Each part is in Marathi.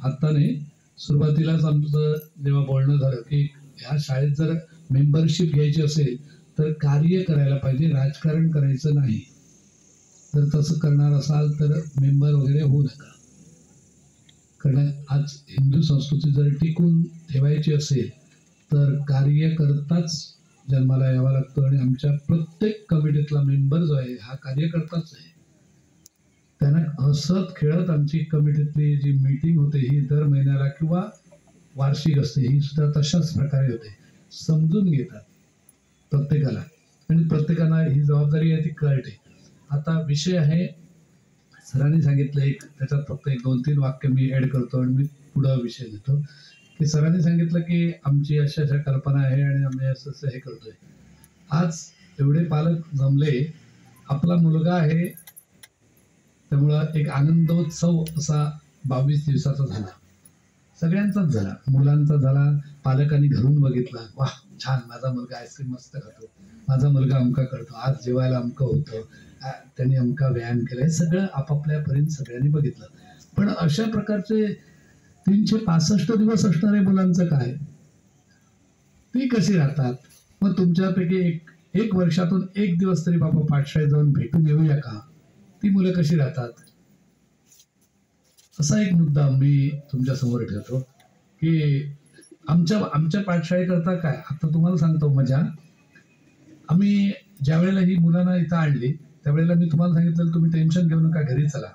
आता नाही, सुरुवातीलाच आमचं जेव्हा बोलणं झालं की ह्या शाळेत जर मेंबरशिप घ्यायची असेल तर कार्य करायला पाहिजे, राजकारण करायचं नाही. जर तसं करणार असाल तर मेंबर वगैरे होऊ नका. कारण आज हिंदू संस्कृती जर टिकून ठेवायची असेल तर कार्य करताच जन्माला यावं लागतं. आणि आमच्या प्रत्येक कमिटीतला मेंबर जो आहे हा कार्यकर्ताच आहे. त्यांना हसत खेळत आमची कमिटीतली जी मीटिंग होते ही दर महिन्याला किंवा वार्षिक असते, ही सुद्धा तशाच प्रकारे होते. समजून घेतात प्रत्येकाला आणि प्रत्येकाला ही जबाबदारी आहे ती कळते. आता विषय आहे, सरांनी सांगितलं एक, त्याच्यात फक्त एक 2-3 वाक्य मी ॲड करतो आणि मी पुढं विषय घेतो. की सरांनी सांगितलं की आमची अशा अशा कल्पना आहे आणि आम्ही असं असं हे करतोय. आज एवढे पालक जमले, आपला मुलगा आहे त्यामुळं एक आनंदोत्सव असा 22 दिवसाचा झाला. सगळ्यांचाच झाला, मुलांचा झाला. पालकांनी घरून बघितला, वाह छान, माझा मुलगा आईस्क्रीम मस्त खातो, माझा मुलगा अमका करतो, आज जेवायला अमकं होतं, त्यांनी अमका व्यायाम केला, हे सगळं आपापल्यापर्यंत सगळ्यांनी बघितलं. पण अशा प्रकारचे 365 दिवस असणारे मुलांचं काय, ती कशी राहतात? मग तुमच्यापैकी एक वर्षातून एक दिवस तरी बाबा पाठशाळेत जाऊन भेटून येऊया का? ती मुलं कशी राहतात? असा एक मुद्दा मी तुमच्या समोर ठेवतो की आमच्या पाठशाळेकरता काय, आता तुम्हाला सांगतो मजा. आम्ही ज्या वेळेला ही मुलांना इथं आणली त्यावेळेला मी तुम्हाला सांगितलं तुम्ही टेन्शन घेऊ नका, घरी चला.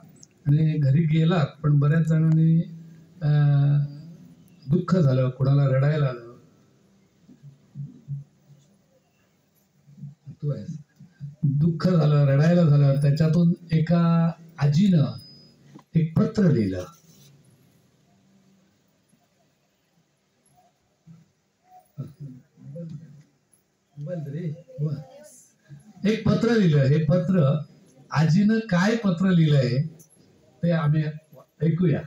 आणि घरी गेलात, पण बऱ्याच जणांनी दुःख झालं, कोणाला रडायला आलं. दुःख झालं, रडायला झालं. त्याच्यातून एका आजीनं एक पत्र लिहिलं. एक पत्र लिहिलं. हे पत्र आजीनं काय पत्र लिहिलंय ते आम्ही ऐकूया.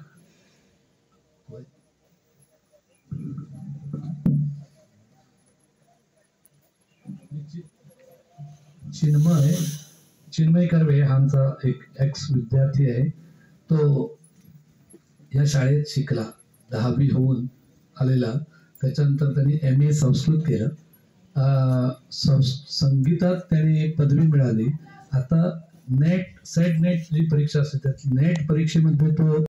चिन्मय कर्वे हा आमचा एक एक्स विद्यार्थी आहे. तो या शाळेत शिकला, 10वी होऊन आलेला. त्याच्यानंतर त्यांनी MA संस्कृत केलं. संगीतात त्यांनी एक पदवी मिळाली. आता सेट नेट जी परीक्षा असते त्या नेट परीक्षेमध्ये तो